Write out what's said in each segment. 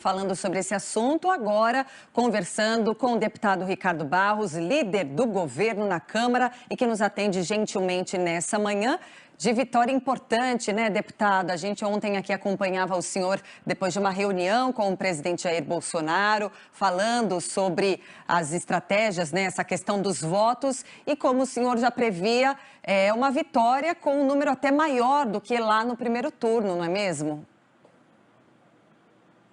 Falando sobre esse assunto, agora conversando com o deputado Ricardo Barros, líder do governo na Câmara e que nos atende gentilmente nessa manhã de vitória importante, né, deputado? A gente ontem aqui acompanhava o senhor depois de uma reunião com o presidente Jair Bolsonaro, falando sobre as estratégias, né, essa questão dos votos e como o senhor já previa, uma vitória com um número até maior do que lá no primeiro turno, não é mesmo?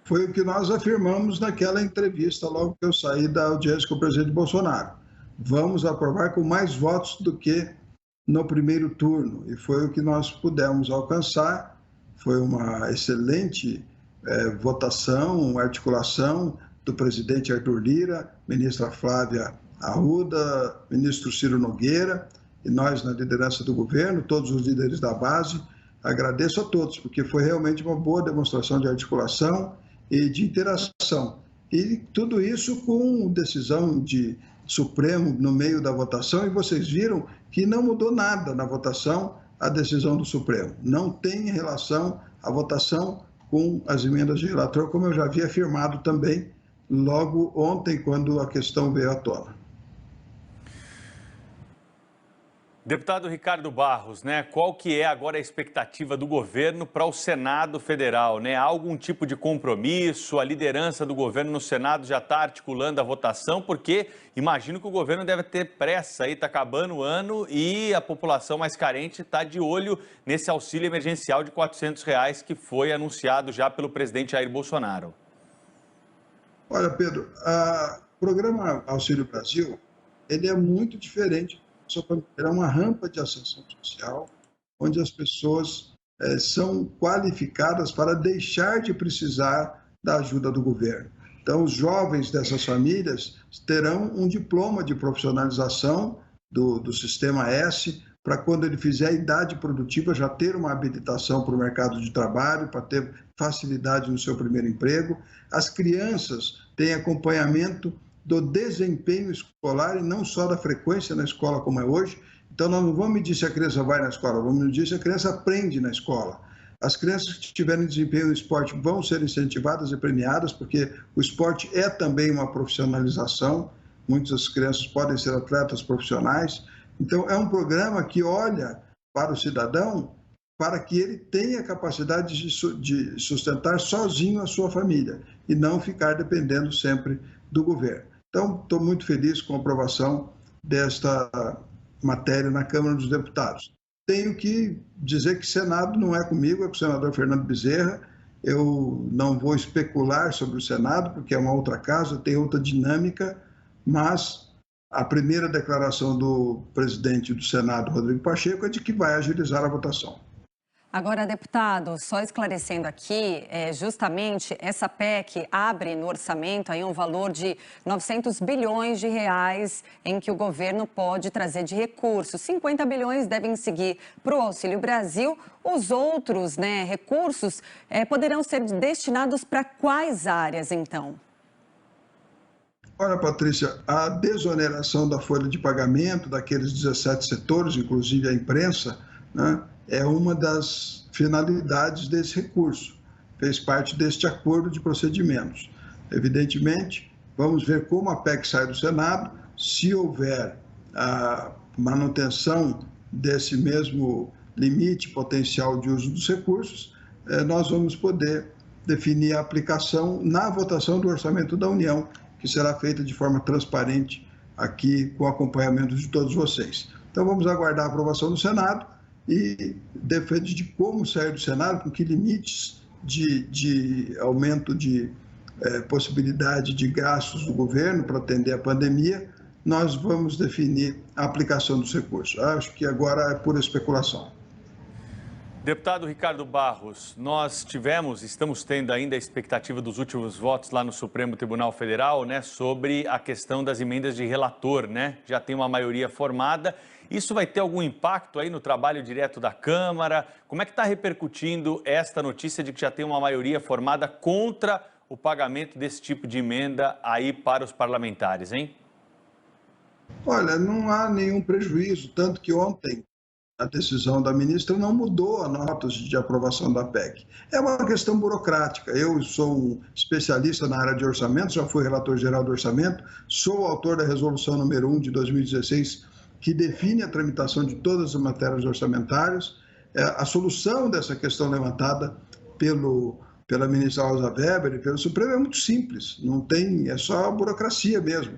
Foi o que nós afirmamos naquela entrevista logo que eu saí da audiência com o presidente Bolsonaro. Vamos aprovar com mais votos do que no primeiro turno. E foi o que nós pudemos alcançar. Foi uma excelente votação, articulação do presidente Arthur Lira, ministra Flávia Arruda, ministro Ciro Nogueira, e nós na liderança do governo, todos os líderes da base. Agradeço a todos, porque foi realmente uma boa demonstração de articulação e de interação. E tudo isso com decisão de Supremo no meio da votação, e vocês viram que não mudou nada na votação a decisão do Supremo. Não tem relação a votação com as emendas de relator, como eu já havia afirmado também logo ontem, quando a questão veio à tona. Deputado Ricardo Barros, né, qual que é agora a expectativa do governo para o Senado Federal, né? Há algum tipo de compromisso? A liderança do governo no Senado já está articulando a votação, porque imagino que o governo deve ter pressa, aí está acabando o ano e a população mais carente está de olho nesse auxílio emergencial de R$ 400 que foi anunciado já pelo presidente Jair Bolsonaro. Olha, Pedro, o programa Auxílio Brasil, ele é muito diferente. É uma rampa de ascensão social, onde as pessoas são qualificadas para deixar de precisar da ajuda do governo. Então, os jovens dessas famílias terão um diploma de profissionalização do Sistema S, para quando ele fizer a idade produtiva já ter uma habilitação para o mercado de trabalho, para ter facilidade no seu primeiro emprego. As crianças têm acompanhamento do desempenho escolar e não só da frequência na escola como é hoje. Então, nós não vamos medir se a criança vai na escola, vamos medir se a criança aprende na escola. As crianças que tiverem desempenho no esporte vão ser incentivadas e premiadas, porque o esporte é também uma profissionalização. Muitas crianças podem ser atletas profissionais. Então, é um programa que olha para o cidadão para que ele tenha capacidade de sustentar sozinho a sua família e não ficar dependendo sempre do governo. Então, estou muito feliz com a aprovação desta matéria na Câmara dos Deputados. Tenho que dizer que Senado não é comigo, é com o senador Fernando Bezerra. Eu não vou especular sobre o Senado, porque é uma outra casa, tem outra dinâmica, mas a primeira declaração do presidente do Senado, Rodrigo Pacheco, é de que vai agilizar a votação. Agora, deputado, só esclarecendo aqui, justamente essa PEC abre no orçamento aí um valor de 900 bilhões de reais em que o governo pode trazer de recursos. 50 bilhões devem seguir para o Auxílio Brasil. Os outros, né, recursos poderão ser destinados para quais áreas, então? Olha, Patrícia, a desoneração da folha de pagamento daqueles 17 setores, inclusive a imprensa, né, é uma das finalidades desse recurso, fez parte deste acordo de procedimentos. Evidentemente, vamos ver como a PEC sai do Senado, se houver a manutenção desse mesmo limite potencial de uso dos recursos, nós vamos poder definir a aplicação na votação do Orçamento da União, que será feita de forma transparente aqui com o acompanhamento de todos vocês. Então, vamos aguardar a aprovação do Senado e depende de como sair do Senado, com que limites de aumento de possibilidade de gastos do governo para atender a pandemia, nós vamos definir a aplicação dos recursos. Acho que agora é pura especulação. Deputado Ricardo Barros, nós estamos tendo ainda a expectativa dos últimos votos lá no Supremo Tribunal Federal, né, sobre a questão das emendas de relator, né? Já tem uma maioria formada. Isso vai ter algum impacto aí no trabalho direto da Câmara? Como é que está repercutindo esta notícia de que já tem uma maioria formada contra o pagamento desse tipo de emenda aí para os parlamentares, hein? Olha, não há nenhum prejuízo, tanto que ontem a decisão da ministra não mudou a nota de aprovação da PEC. É uma questão burocrática. Eu sou um especialista na área de orçamento, já fui relator geral do orçamento, sou o autor da resolução número 1 de 2016, que define a tramitação de todas as matérias orçamentárias. A solução dessa questão levantada pela ministra Rosa Weber e pelo Supremo é muito simples, é só burocracia mesmo.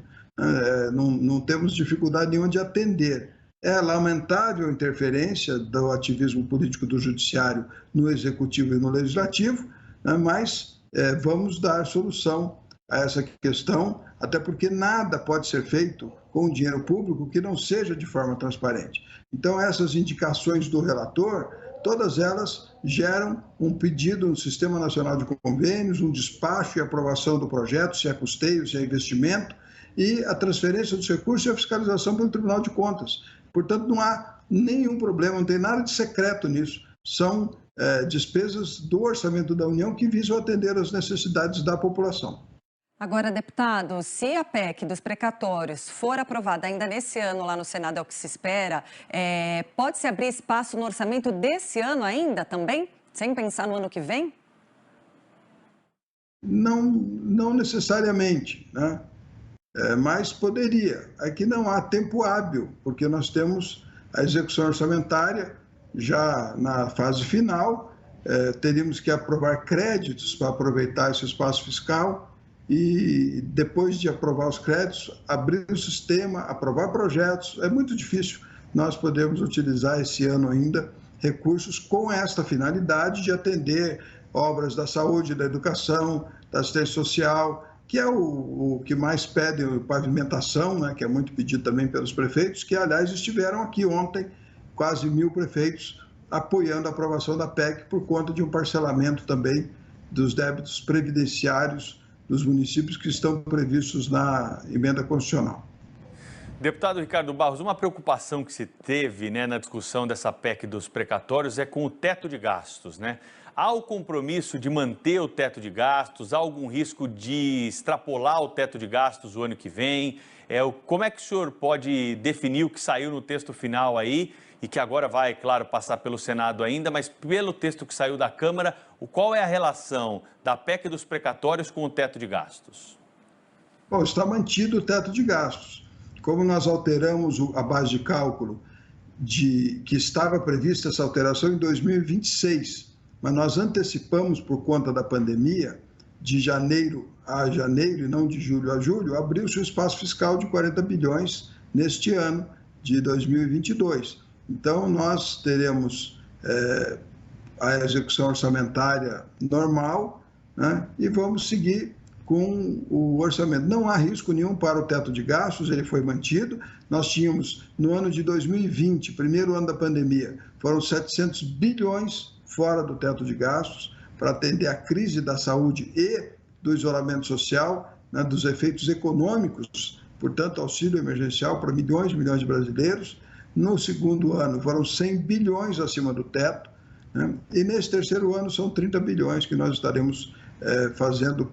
Não temos dificuldade nenhuma de atender. É lamentável a interferência do ativismo político do judiciário no executivo e no legislativo, né, mas vamos dar solução a essa questão, até porque nada pode ser feito com dinheiro público que não seja de forma transparente. Então, essas indicações do relator, todas elas geram um pedido no Sistema Nacional de Convênios, um despacho e aprovação do projeto, se é custeio, se é investimento, e a transferência dos recursos e a fiscalização pelo Tribunal de Contas. Portanto, não há nenhum problema, não tem nada de secreto nisso. São despesas do orçamento da União que visam atender às necessidades da população. Agora, deputado, se a PEC dos precatórios for aprovada ainda nesse ano lá no Senado, é o que se espera, pode-se abrir espaço no orçamento desse ano ainda também, sem pensar no ano que vem? Não necessariamente, né? Mas poderia. Aqui não há tempo hábil, porque nós temos a execução orçamentária já na fase final, teríamos que aprovar créditos para aproveitar esse espaço fiscal e, depois de aprovar os créditos, abrir o sistema, aprovar projetos. É muito difícil nós podemos utilizar esse ano ainda recursos com esta finalidade de atender obras da saúde, da educação, da assistência social, que é o que mais pede pavimentação, né, que é muito pedido também pelos prefeitos, que, aliás, estiveram aqui ontem, quase 1.000 prefeitos, apoiando a aprovação da PEC por conta de um parcelamento também dos débitos previdenciários dos municípios que estão previstos na emenda constitucional. Deputado Ricardo Barros, uma preocupação que se teve, né, na discussão dessa PEC dos precatórios é com o teto de gastos, né? Há o compromisso de manter o teto de gastos? Há algum risco de extrapolar o teto de gastos o ano que vem? Como é que o senhor pode definir o que saiu no texto final aí e que agora vai, claro, passar pelo Senado ainda, mas pelo texto que saiu da Câmara, qual é a relação da PEC dos precatórios com o teto de gastos? Bom, está mantido o teto de gastos. Como nós alteramos a base de cálculo que estava prevista essa alteração em 2026, mas nós antecipamos por conta da pandemia, de janeiro a janeiro e não de julho a julho, abriu-se um espaço fiscal de 40 bilhões neste ano de 2022. Então, nós teremos a execução orçamentária normal, né, e vamos seguir com o orçamento. Não há risco nenhum para o teto de gastos, ele foi mantido. Nós tínhamos, no ano de 2020, primeiro ano da pandemia, foram 700 bilhões fora do teto de gastos para atender a crise da saúde e do isolamento social, né, dos efeitos econômicos, portanto, auxílio emergencial para milhões e milhões de brasileiros. No segundo ano, foram 100 bilhões acima do teto, né, e nesse terceiro ano são 30 bilhões que nós estaremos fazendo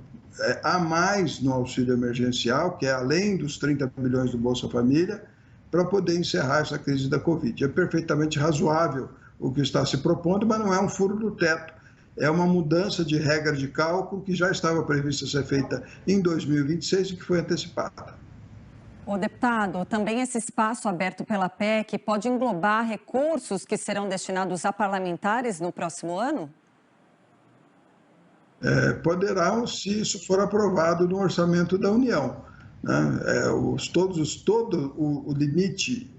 a mais no auxílio emergencial, que é além dos 30 bilhões do Bolsa Família, para poder encerrar essa crise da Covid. É perfeitamente razoável o que está se propondo, mas não é um furo do teto. É uma mudança de regra de cálculo que já estava prevista ser feita em 2026 e que foi antecipada. O deputado, também esse espaço aberto pela PEC pode englobar recursos que serão destinados a parlamentares no próximo ano? Poderão, se isso for aprovado no orçamento da União, né? Todo o limite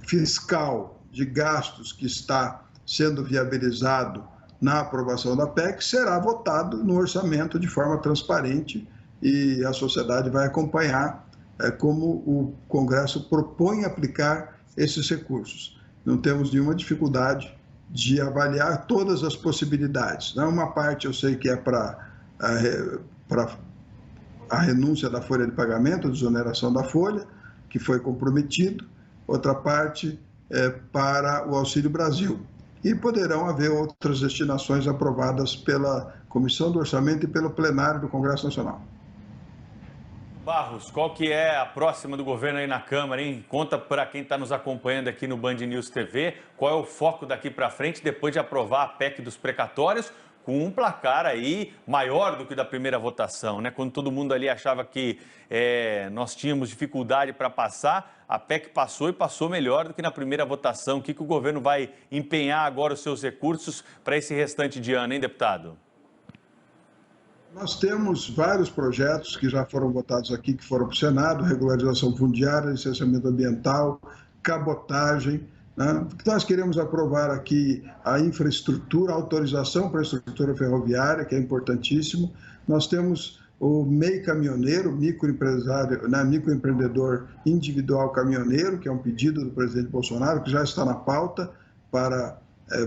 fiscal de gastos que está sendo viabilizado na aprovação da PEC será votado no orçamento de forma transparente e a sociedade vai acompanhar como o Congresso propõe aplicar esses recursos. Não temos nenhuma dificuldade de avaliar todas as possibilidades. Uma parte eu sei que é para a renúncia da folha de pagamento, a desoneração da folha, que foi comprometido, outra parte é para o Auxílio Brasil. E poderão haver outras destinações aprovadas pela Comissão do Orçamento e pelo plenário do Congresso Nacional. Barros, qual que é a próxima do governo aí na Câmara, hein? Conta para quem está nos acompanhando aqui no Band News TV, qual é o foco daqui para frente, depois de aprovar a PEC dos precatórios, com um placar aí maior do que o da primeira votação, né? Quando todo mundo ali achava que nós tínhamos dificuldade para passar, a PEC passou e passou melhor do que na primeira votação. O que o governo vai empenhar agora os seus recursos para esse restante de ano, hein, deputado? Nós temos vários projetos que já foram votados aqui, que foram para o Senado: regularização fundiária, licenciamento ambiental, cabotagem, né? Nós queremos aprovar aqui a infraestrutura, a autorização para a estrutura ferroviária, que é importantíssimo. Nós temos o MEI caminhoneiro, microempresário, né, microempreendedor individual caminhoneiro, que é um pedido do presidente Bolsonaro, que já está na pauta para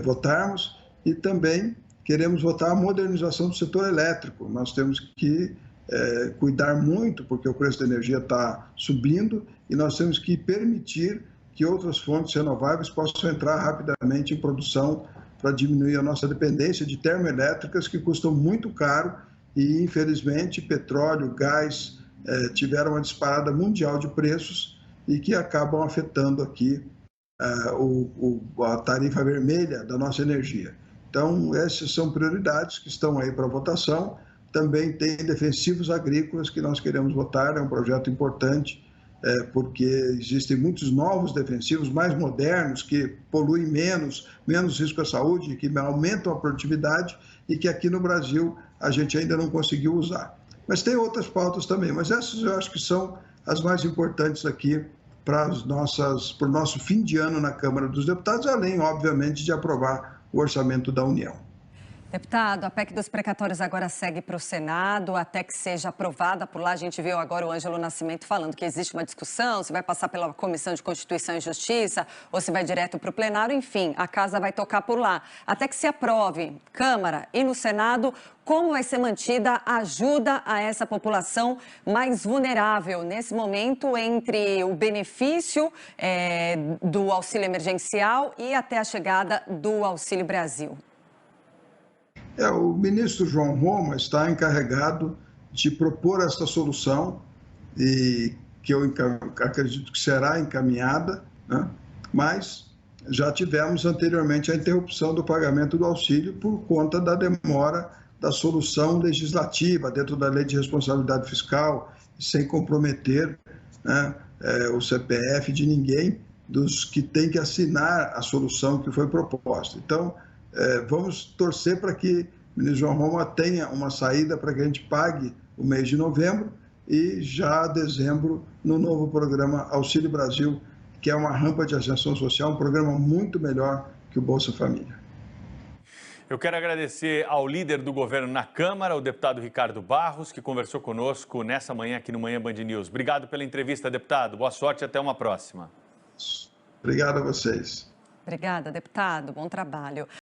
votarmos, e também queremos votar a modernização do setor elétrico. Nós temos que cuidar muito, porque o preço da energia está subindo, e nós temos que permitir que outras fontes renováveis possam entrar rapidamente em produção para diminuir a nossa dependência de termoelétricas, que custam muito caro, e infelizmente petróleo, gás tiveram uma disparada mundial de preços e que acabam afetando aqui a tarifa vermelha da nossa energia. Então, essas são prioridades que estão aí para votação. Também tem defensivos agrícolas que nós queremos votar, é um projeto importante, porque existem muitos novos defensivos mais modernos, que poluem menos risco à saúde, que aumentam a produtividade e que aqui no Brasil a gente ainda não conseguiu usar. Mas tem outras pautas também, mas essas eu acho que são as mais importantes aqui para o nosso fim de ano na Câmara dos Deputados, além, obviamente, de aprovar o orçamento da União. Deputado, a PEC dos precatórios agora segue para o Senado, até que seja aprovada por lá. A gente viu agora o Ângelo Nascimento falando que existe uma discussão, se vai passar pela Comissão de Constituição e Justiça ou se vai direto para o plenário. Enfim, a casa vai tocar por lá. Até que se aprove Câmara e no Senado, como vai ser mantida a ajuda a essa população mais vulnerável nesse momento entre o benefício do auxílio emergencial e até a chegada do Auxílio Brasil? O ministro João Roma está encarregado de propor essa solução, e que eu acredito que será encaminhada, né? Mas já tivemos anteriormente a interrupção do pagamento do auxílio por conta da demora da solução legislativa dentro da Lei de Responsabilidade Fiscal, sem comprometer, né, o CPF de ninguém dos que tem que assinar a solução que foi proposta. Então, vamos torcer para que o ministro João Roma tenha uma saída para que a gente pague o mês de novembro e já dezembro no novo programa Auxílio Brasil, que é uma rampa de ascensão social, um programa muito melhor que o Bolsa Família. Eu quero agradecer ao líder do governo na Câmara, o deputado Ricardo Barros, que conversou conosco nessa manhã aqui no Manhã Band News. Obrigado pela entrevista, deputado. Boa sorte e até uma próxima. Obrigado a vocês. Obrigada, deputado. Bom trabalho.